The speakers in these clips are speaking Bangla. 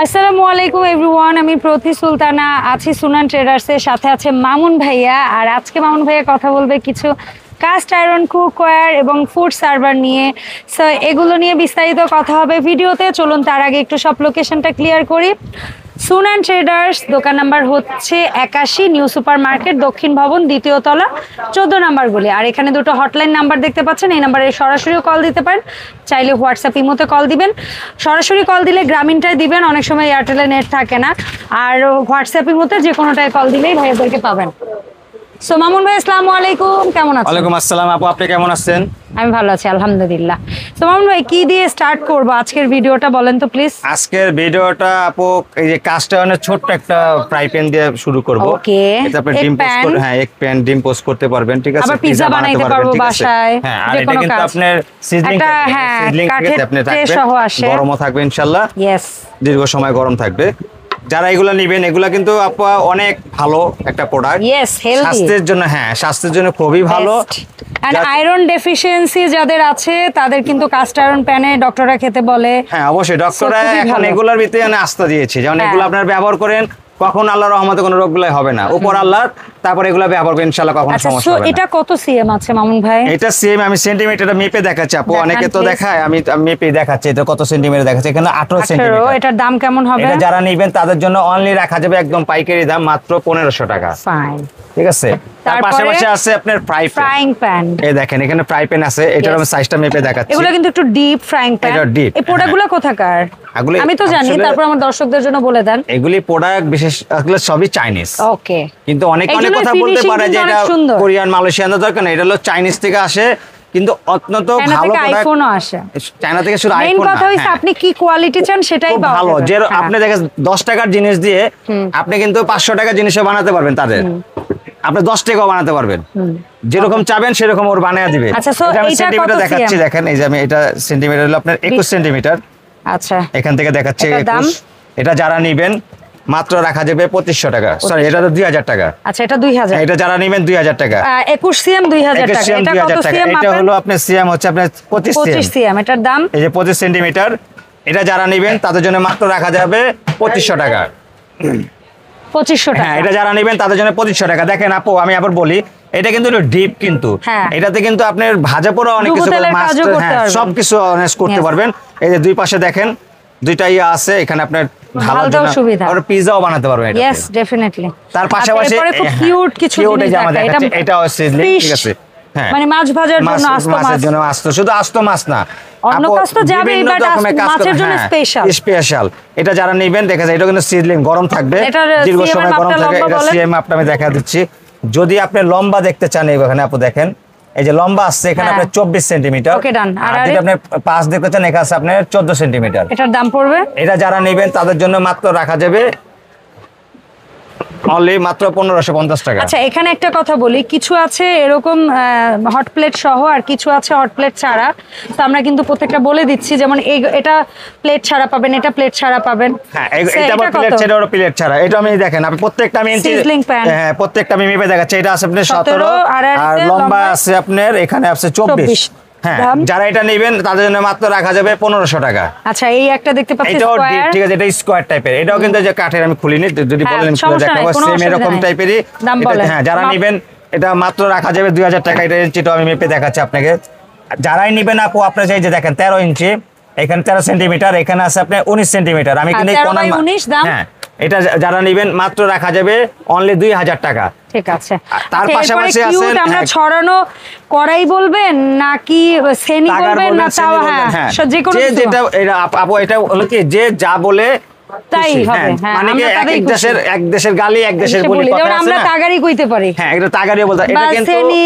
আসসালামু আলাইকুম এভরিওয়ান, আমি প্রতি সুলতানা আছি সুনান ট্রেডার্সের সাথে আছে মামুন ভাইয়া। আর আজকে মামুন ভাইয়া কথা বলবে কিছু কাস্ট আয়রন কুকওয়্যার এবং ফুড সার্ভার নিয়ে। সো এগুলো নিয়ে বিস্তারিত কথা হবে ভিডিওতে। চলুন তার আগে একটু সব লোকেশনটা ক্লিয়ার করি। সুনান ট্রেডার্স দোকান নাম্বার হচ্ছে 81, নিউ সুপার মার্কেট, দক্ষিণ ভবন, দ্বিতীয় তলা, 14 নাম্বার গলি। আর এখানে দুটো হটলাইন নাম্বার দেখতে পাচ্ছেন, এই নাম্বারে সরাসরিও কল দিতে পারেন, চাইলে হোয়াটসঅ্যাপ ইমোতে কল দিবেন। সরাসরি কল দিলে গ্রামীণটাই দিবেন, অনেক সময় এয়ারটেলে নেট থাকে না। আর হোয়াটসঅ্যাপ ইমোতে যে কোনোটায় কল দিলেই ভাইয়াদেরকে পাবেন। সো মামুন ভাই আসসালামু আলাইকুম, কেমন আছেন? ওয়ালাইকুম আসসালাম আপু, আপনি কেমন আছেন? আমি ভালো আছি আলহামদুলিল্লাহ। সো মামুন ভাই কি দিয়ে স্টার্ট করব আজকের ভিডিওটা বলেন তো প্লিজ। আজকের ভিডিওটা আপু এই যে কাস্ট আয়রনের ছোট্ট একটা ফ্রাই প্যান দিয়ে শুরু করব। ওকে, এটা আপনি ডিম পোস্ট করে, হ্যাঁ এক প্যান ডিম পোস্ট করতে পারবেন, ঠিক আছে? আবার পিজ্জা বানাইতে পারবো বাসায়, হ্যাঁ। আর যে এটা কোনো কিন্তু কাজ। আপনার সিজলিং কাঠের আপনি ট্রে রাখবেন, সহ আসে, গরমও থাকবে ইনশাআল্লাহ। ইয়েস, দীর্ঘ সময় গরম থাকবে। যারা এগুলা নেবেন, এগুলা কিন্তু আপু অনেক ভালো একটা প্রোডাক্ট। ইয়েস, হেলদি, স্বাস্থ্যের জন্য, হ্যাঁ স্বাস্থ্যের জন্য খুবই ভালো। আর আয়রন ডেফিসিয়েন্সি যাদের আছে তাদের কিন্তু কাস্ট আয়রন প্যানে ডক্টররা খেতে বলে। হ্যাঁ অবশ্যই, ডক্টররা এখন এগুলার ভিতরে আস্থা দিয়েছে, যেমন এগুলো আপনারা ব্যবহার করেন, কখন আল্লাহর রহমতে কোনো রোগগুলাই হবে না, উপর আল্লাহ। তারপর এগুলো ব্যবহার করেন ইনশাআল্লাহ, কখনো সমস্যা হবে না। এটা কত সিএম আছে মামুন ভাই? এটা সিএম আমি সেন্টিমিটারটা মেপে দেখাচ্ছি আপু, অনেকে তো দেখায়, আমি মেপে দেখাচ্ছি এটা কত সেন্টিমিটার দেখাচ্ছে। এখানে 18 সেন্টিমিটার। এটার দাম কেমন হবে? এটা যারা নেবেন তাদের জন্য অনলি রাখা যাবে একদম পাইকারি দাম, মাত্র 1500 টাকা। ফাইন, ঠিক আছে। তার পাশাপাশি আছে আপনার ফ্রাইং প্যান। এই দেখেন এখানে ফ্রাই প্যান আছে, এটার আমি সাইজটা মেপে দেখাচ্ছি। এগুলো কিন্তু একটু ডিপ ফ্রাইং প্যান। এই প্রোডাক্টগুলো কোথাকার? আমি তো জানি, তারপর আমার দর্শকদের জন্য বলে দেন। এগুলি প্রোডাক্ট বিশেষ এগুলো সবই চাইনিজ। ওকে, কিন্তু অনেক কথা বলতে পারে যে এটা কোরিয়ান মালয়েশিয়ান দরকার না, এটা হলো চাইনিজ থেকে আসে, কিন্তু অত্যন্ত ভালো প্রোডাক্ট। আইফোনও আসে চায়না থেকে, শুধু আইফোন না। মেইন কথা হইছে আপনি কি কোয়ালিটি চান সেটাই পাবেন। ভালো যে আপনি দেখেন 10 টাকার জিনিস দিয়ে আপনি কিন্তু 500 টাকার জিনিসও বানাতে পারবেন তাদের। আপনি 10 টাকাও বানাতে পারবেন, যেরকম চাবেন সেরকম ওর বানায়া দিবে। আচ্ছা, সো আমি সেন্টিমিটার দেখাচ্ছি, দেখেন এই যে আমি এটা সেন্টিমিটার হলো আপনার 21 সেন্টিমিটার। আচ্ছা, এখান থেকে দেখাচ্ছি 21। এটা যারা নেবেন মাত্র রাখা যাবে 2500 টাকা। সরি, এটা তো 2000 টাকা। আচ্ছা, এটা 2000। এটা যারা নেবেন 2000 টাকা। 21 সিএম 2000 টাকা। এটা কত সিএম? এটা হলো আপনার সিএম হচ্ছে আপনার 25 সিএম। এটার দাম এই যে 25 সেন্টিমিটার। এটা যারা নেবেন তাদের জন্য মাত্র রাখা যাবে 2500 টাকা। 2500 টাকা। হ্যাঁ, এটা যারা নেবেন তাদের জন্য 2500 টাকা। দেখেন আপু, আমি আবার বলি, এটা কিন্তু ডিপ, কিন্তু এটাতে কিন্তু আপনার ভাজা পোড়া অনেক কিছু, সবকিছু করতে পারবেন। এই যে দুই পাশে দেখেন দুইটা ইয়া আছে, এখানে আপনার ঢালার জন্য আর পিজাও বানাতে পারবেন এটা। Yes, definitely. তার পাশাপাশি খুব কিউট কিছু জিনিস দেখাচ্ছে। এটা সিজলিং, ঠিক আছে? হ্যাঁ, মানে মাছ ভাজার জন্য মাছের জন্য আস্ত, শুধু আস্ত মাছ না, অন্য কাজ তো যাবে, বাট মাছের জন্য স্পেশাল। এটা যারা নেবেন দেখা যায়, এটা কিন্তু সিজলিং, গরম থাকবে, দীর্ঘ সময় গরম থাকবে। এটা সিএম আপনি আমি দেখা দিচ্ছি। যদি আপনি লম্বা দেখতে চান, এখানে আপু দেখেন এই যে লম্বা আছে, এখানে আপনার 24 সেন্টিমিটার। ওকে, ডান। আর যদি আপনি পাঁচ দেখতে চান, এখানে আছে আপনার 14 সেন্টিমিটার। এটার দাম পড়বে, এটা যারা নেবেন তাদের জন্য মাত্র রাখা যাবে অনলি মাত্র 1550 টাকা। আচ্ছা, এখানে একটা কথা বলি, কিছু আছে এরকম হট প্লেট সহ, আর কিছু আছে হট প্লেট ছাড়া। তো আমরা কিন্তু প্রত্যেকটা বলে দিচ্ছি, যেমন এটা প্লেট ছাড়া পাবেন, এটা প্লেট ছাড়া পাবেন। হ্যাঁ, এটা আবার প্লেট ছাড়া, ওর প্লেট ছাড়া। এটা আমি দেখেন, আমি প্রত্যেকটা আমি হ্যাঁ প্রত্যেকটা আমি মেপে দেখাচ্ছি। এটা আছে আপনার 17, আর লম্বা আছে আপনার এখানে আছে 24। হ্যাঁ, যারা এটা নেবেন তাদের জন্য মাত্র রাখা যাবে 1500 টাকা। আচ্ছা, এই একটা দেখতে পাচ্ছি এটাও ঠিক আছে, এটা স্কয়ার টাইপের। এটাও কিন্তু যে কাঠের, আমি খুলিনি, যদি বলেন খুলে দেখাবো, সেম এরকম টাইপেরই। হ্যাঁ, যারা নেবেন এটা মাত্র রাখা যাবে 2000 টাকা। এটা ইঞ্চিটাও আমি মেপে দেখাচ্ছি আপনাকে। যারাই নেবেন আপু, আপনার এই যে দেখেন 13 ইঞ্চি, এখানে 13 সেন্টিমিটার, এখানে আছে আপনার 19 সেন্টিমিটার। আমি কিন্তু হ্যাঁ, এটা যারা নেবেন মাত্র রাখা যাবে অনলি 2000 টাকা। ঠিক আছে। তার পাশাপাশি আছে আমরা ছড়ানো কড়াই বলবেন নাকি সেনি বলবেন, না তাও হ্যাঁ যে কোনো যেটা আপু, এটা হলো কি যে যা বলে তাই হবে। হ্যাঁ, মানে কি এক দেশের গালি এক দেশের বলি, কথা আছে না? আমরা তাগারি কইতে পারি। হ্যাঁ, এটা তাগারিও বলতে। এটা কিন্তু সেনি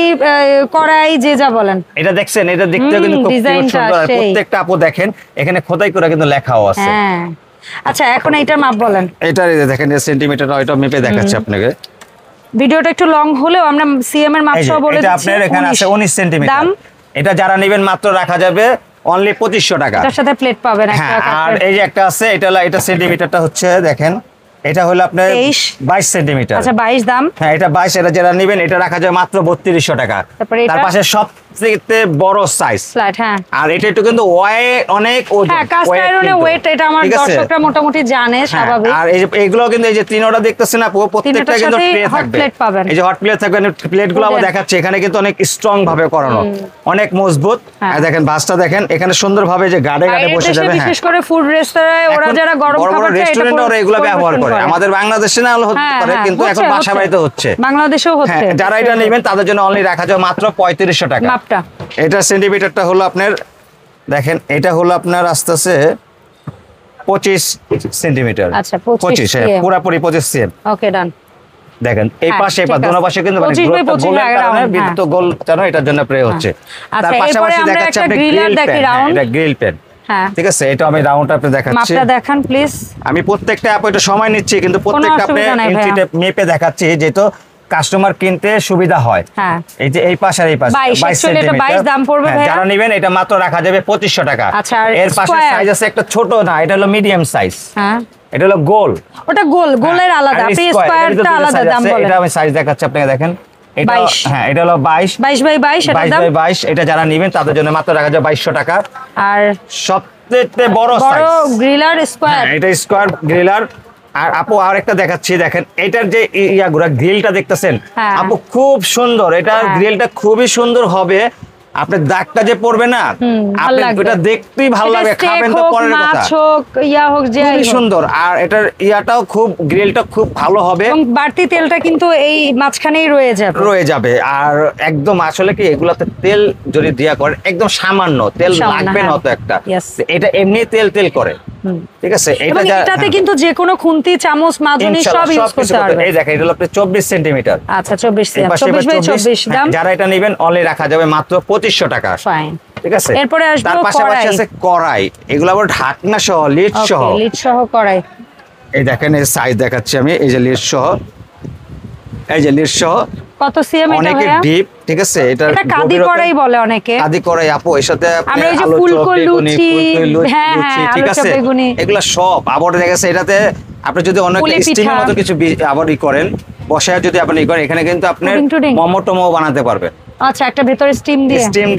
কড়াই যে যা বলেন। এটা দেখছেন, এটা দেখতেও কিন্তু খুব সুন্দর। প্রত্যেকটা আপু দেখেন এখানে খোদাই করে কিন্তু লেখাও আছে। হ্যাঁ, আচ্ছা, এখন এইটার মাপ বলেন। এটার দেখেন সেন্টিমিটার, ওইটা মেপে দেখাচ্ছি আপনাকে। ভিডিওটা একটু লং হলেও আমরা সিএম এর মাপ সহ বলে দিচ্ছি। এটা আপনার এখানে আছে 19 সেন্টিমিটার। দাম এটা যারা নেবেন মাত্র রাখা যাবে অনলি 2500 টাকা। এটার সাথে প্লেট পাবেন একটা। আর এই যে একটা আছে, এটা সেন্টিমিটারটা হচ্ছে দেখেন, এটা হলো আপনার 22 সেন্টিমিটার। আচ্ছা, 22 দাম। হ্যাঁ, এটা 22। এটা যারা নেবেন এটা রাখা যাবে মাত্র 3200 টাকা। তার পাশে সব সবচেয়ে বড় সাইজ ফ্ল্যাট। হ্যাঁ, আর এটা একটু কিন্তু অনেক ওজন। হ্যাঁ, কাস্ট আয়রনের ওয়েট এটা আমার দর্শকরা মোটামুটি জানে, স্বাভাবিক। আর এই যে এগুলো কিন্তু এই যে তিনটা দেখতেছেন আপু, প্রত্যেকটা কিন্তু ট্রে থাকবে, এই যে হট প্লেট থাকবে। প্লেটগুলো আবার দেখাচ্ছে, এখানে কিন্তু অনেক স্ট্রং ভাবে করানো, অনেক মজবুত। আর দেখেন ভাঁজটা দেখেন, এখানে সুন্দরভাবে যে গাড়ে বসে যাবে। বিশেষ করে ফুড রেস্টুরেন্টে ওরা যারা গরম খাবার খায়, রেস্টুরেন্টে ওরা এগুলো ব্যবহার করে। আমাদের বাংলাদেশে না হতে পারে, কিন্তু এখন বাসা বাড়িতে হচ্ছে, বাংলাদেশেও হচ্ছে। যারা এটা নেবেন তাদের জন্য অনলি রাখা যাবে মাত্র 3500 টাকা। মাপটা এটা সেন্টিমিটারটা হলো আপনার, দেখেন এটা হলো আপনার আস্তে আস্তে 25 সেন্টিমিটার। আচ্ছা, 25, পুরোপুরি 25 সিএম। ওকে, ডান। দেখেন এই পাশে বা দোনো পাশে কিন্তু বিদ্যুৎ গোল জানো, এটার জন্য প্রে হচ্ছে। তার পাশাপাশি দেখাচ্ছে আপনি গ্রিল প্যান, এটা গ্রিল প্যান। হ্যাঁ, ঠিক আছে, এটা আমি রাউন্ড আপনি দেখাচ্ছি। মাপটা দেখান প্লিজ। আমি প্রত্যেকটা আপু একটু সময় নিচ্ছি, কিন্তু প্রত্যেকটা আপনি ইঞ্চি টেপ মেপে দেখাচ্ছি, যেহেতু কাস্টমার কিনতে সুবিধা হয়। হ্যাঁ, এই যে এই পাশে আর এই পাশে 22 সেন্টিমিটার দাম পড়বে ভাই। যারা নেবেন এটা মাত্র রাখা যাবে 2500 টাকা। আচ্ছা, এর পাশে সাইজ আছে একটা ছোট, না এটা হলো মিডিয়াম সাইজ। হ্যাঁ, এটা হলো গোল, ওটা গোলের আলাদা, আপনি স্কয়ারটা আলাদা দাম বলেন। এটা আমি সাইজ দেখাচ্ছি আপনাকে, দেখেন এটা। হ্যাঁ, এটা হলো 22 বাই 22, এটা 22। এটা যারা নেবেন তাদের জন্য মাত্র রাখা যাবে 2200 টাকা। আর সবচেয়ে বড় সাইজ গ্রিলার স্কয়ার, এটা স্কয়ার গ্রিলার। আর আপু আরেকটা দেখাচ্ছি, দেখেন এটার যে ইয়াগুলা গ্রিলটা দেখতেছেন আপু, খুব সুন্দর। এটা গ্রিলটা খুবই সুন্দর হবে। আপনার দাগটা যে পড়বে না, আপনি এটা দেখতেই ভালো লাগবে, খাবেন তো পরের কথা। মাছ হোক, ইয়া হোক, যে খুবই সুন্দর। আর এটার ইয়াটাও খুব, গ্রিলটা খুব ভালো হবে, এবং বাড়তি তেলটা কিন্তু এই মাঝখানেই রয়ে যাবে। আর একদম আসলে কি, এগুলাতে তেল যদি দেয়া করে একদম সামান্য তেল লাগবে না অত একটা, এটা এমনি তেল করে। ঠিক আছে, এটাতে কিন্তু যে কোনো খুন্তি, চামচ, মাজনি সব ইউজ করতে পারবে। এই দেখেন এটা হলো 24 সেন্টিমিটার। আচ্ছা, 24 বাই 24 দাম। যারা এটা নেবেন অনলি রাখা যাবে মাত্র 2500 টাকা। ফাইন, ঠিক আছে। এরপরে আসবে তার পাশাপাশি আছে কড়াই, এগুলো আবার ঢাকনা সহ, লিড সহ কড়াই। এই দেখেন এই সাইজ দেখাচ্ছি আমি, এই যে লিড সহ, এই যে লিড সহ। কত সিএম এটা? অনেকে ডিপ, ঠিক আছে। এটা কাদি কড়াই বলে অনেকে, কাদি কড়াই আপু। এর সাথে আমরা এই যে ফুলকো লুচি, হ্যাঁ, ঠিক আছে, এগুলা সব আবার দেখা গেছে। এটাতে আপনি যদি অন্য স্টিমের মতো কিছু আবার করেন, বসায় যদি আপনি করেন, এখানে কিন্তু আপনি মোমোটোমো বানাতে পারবেন। আচ্ছা, একটা ভেতরে স্টিম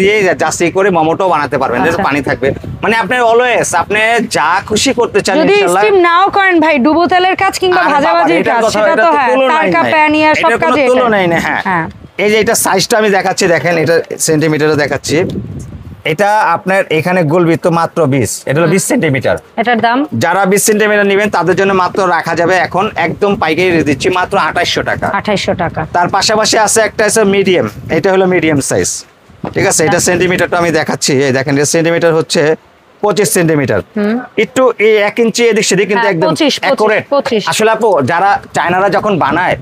দিয়ে জাস্ট করে মোমোটো বানাতে পারবেন, যেটা পানি থাকবে। মানে আপনি অলওয়েজ আপনি যা খুশি করতে চান, যদি স্টিম নাও করেন ভাই, ডুবো তেলের কাজ কিংবা ভাজাভাজির কাজ, সেটা তো হ্যাঁ, তারকা প্যানিয়া সব কাজে এটা তুলনাই না। হ্যাঁ, এই যে এটা সাইজটা আমি দেখাচ্ছি, দেখেন এটা সেন্টিমিটারে দেখাচ্ছি। এটা আপনার এখানে গোলবৃত্ত মাত্র 20, এটা হলো 20 সেন্টিমিটার। এটার দাম, যারা 20 সেন্টিমিটার নেবেন তাদের জন্য মাত্র রাখা যাবে এখন একদম পাইকারি দিচ্ছি মাত্র 2800 টাকা। 2800 টাকা। তার পাশাপাশি আছে একটা আছে মিডিয়াম, এটা হলো মিডিয়াম সাইজ। ঠিক আছে, এটা সেন্টিমিটারটা আমি দেখাচ্ছি। এই দেখেন এটা সেন্টিমিটার হচ্ছে 25 সেন্টিমিটার, একটু এই 1 ইঞ্চি এদিক সেদিক, কিন্তু একদম অ্যাকুরেট। আসলে আপু যারা চায়নারা যখন বানায়,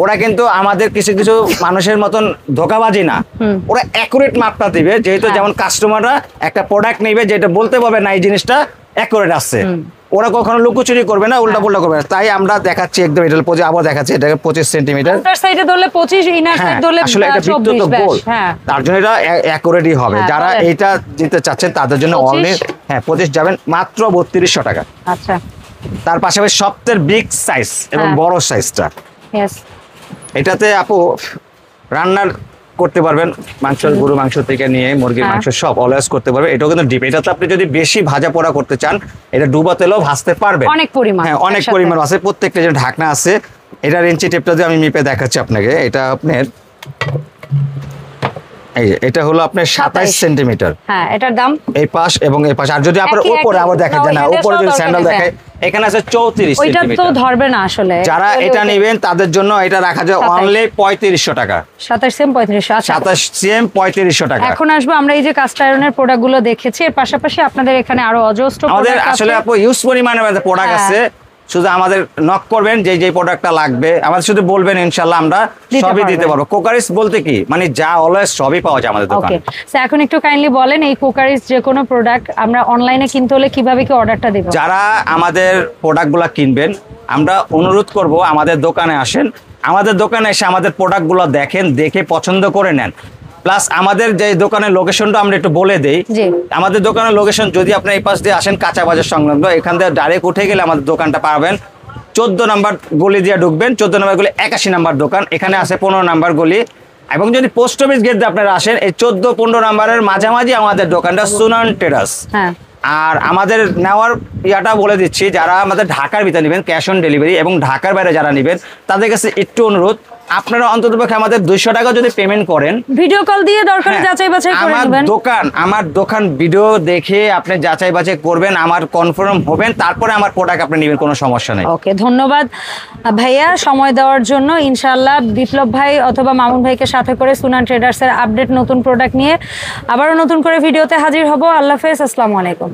ওরা কিন্তু আমাদের কিছু কিছু মানুষের মতন ধোকাবাজি না, ওরা অ্যাকুরেট মাপটা দিবে। যেহেতু যেমন কাস্টমাররা একটা প্রোডাক্ট নেবে, যেটা বলতে পারবে না এই জিনিসটা অ্যাকুরেট আসছে, ওরা কখনো লুকোচুরি করবে না, উল্টা পাল্টা করবে না। তাই আমরা দেখাচ্ছি একদম, এটা আবার দেখাচ্ছি, এটা 25 সেন্টিমিটার। আউটার সাইডে ধরলে 25, ইনার সাইড ধরলে 24। হ্যাঁ, তার জন্য এটা অ্যাকুরেটই হবে। যারা এটা দিতে চাচ্ছেন তাদের জন্য অনলি 25 যাবেন মাত্র 3200 টাকা। আচ্ছা, তার পাশাপাশি সবচেয়ে বিগ সাইজ এবং বড় সাইজটা, এটাতে আপু রান্নার করতে পারবেন, মাংস, গরু মাংস থেকে নিয়ে মুরগির মাংস সব অলওয়েজ করতে পারবে। এটাও কিন্তু ডিপ। এটাতে আপনি যদি বেশি ভাজা পোড়া করতে চান, এটা ডুবা তেলেও ভাজতে পারবেন অনেক পরিমাণ। হ্যাঁ, অনেক পরিমাণ আছে। প্রত্যেকটা যে ঢাকনা আছে, এটার ইঞ্চি টেপটা দিয়ে আমি মেপে দেখাচ্ছি আপনাকে। এটা আপনার এই যে এটা হলো আপনার 27 সেন্টিমিটার। হ্যাঁ, এটার দাম এই পাশ এবং এই পাশ। আর যদি আপনার উপরে আবার দেখা যায় না, উপরে যদি স্যান্ডেল দেখায়, এখানে আছে 34 সেন্টিমিটার। ওইটা তো ধরবে না আসলে। যারা এটা নেবেন তাদের জন্য এটা রাখা যায় অনলি 3500 টাকা। 27 সিএম 3500। আচ্ছা, 27 সিএম 3500 টাকা। এখন আসবো আমরা এই যে কাস্ট আয়রনের প্রোডাক্টগুলো দেখেছি, এর পাশাপাশি আপনাদের এখানে আরো অজস্র আমাদের আসলে আপু ইউজ পরিমাণে প্রোডাক্ট আছে। শুধু আমাদের নক করবেন, যে যে প্রোডাক্টটা লাগবে আমাদের শুধু বলবেন, ইনশাআল্লাহ আমরা সবই দিতে পারবো। কোকারিস বলতে কি মানে, যা অলওয়েজ সবই পাওয়া যায় আমাদের দোকানে। ওকে, সো এখন একটু কাইন্ডলি বলেন, এই কোকারিস যে কোনো প্রোডাক্ট আমরা অনলাইনে কিনতে হলে কিভাবে কি অর্ডারটা দেব? যারা আমাদের প্রোডাক্টগুলো কিনবেন, আমরা অনুরোধ করব আমাদের দোকানে আসেন, আমাদের দোকানে এসে আমাদের প্রোডাক্টগুলো দেখেন, দেখে পছন্দ করে নেন। প্লাস আমাদের যে দোকানের লোকেশনটা আমরা একটু বলে দেই। আমাদের দোকানের লোকেশন, যদি আপনি এই পাশ দিয়ে আসেন কাঁচা বাজার সংলগ্ন, এখান থেকে ডাইরেক্ট উঠে গেলে আমাদের দোকানটা পাবেন। 14 নম্বর গলি দিয়ে ঢুকবেন, 14 নম্বর গলি 81 নম্বর দোকান। এখানে আছে 15 নম্বর গলি, এবং যদি পোস্ট অফিস গেট দিয়ে আপনারা আসেন, এই 14-15 নাম্বারের মাঝামাঝি আমাদের দোকানটা সুনান ট্রেডার্স। হ্যাঁ, আর আমাদের নেওয়ার ইয়াটা বলে দিচ্ছি, যারা আমাদের ঢাকার ভিতরে নেবেন ক্যাশ অন ডেলিভারি, এবং ঢাকার বাইরে যারা নেবেন তাদের কাছে একটু অনুরোধ, আপনারা অন্ততপক্ষে আমাদের 200 টাকা যদি পেমেন্ট করেন, ভিডিও কল দিয়ে দরকার যাচাই বাছাই করে নেবেন। আমার দোকান ভিডিও দেখে আপনি যাচাই বাছাই করবেন, আমার কনফার্ম হবেন, তারপরে আমার প্রোডাক্ট আপনি নেবেন, কোনো সমস্যা নেই। ওকে, ধন্যবাদ ভাইয়া সময় দেওয়ার জন্য। ইনশাআল্লাহ বিপ্লব ভাই অথবা মামুন ভাইকে সাথে করে সুনান ট্রেডার্সের আপডেট নতুন প্রোডাক্ট নিয়ে আবারও নতুন করে ভিডিওতে হাজির হব। আল্লাহ হাফেজ, আসসালামু আলাইকুম।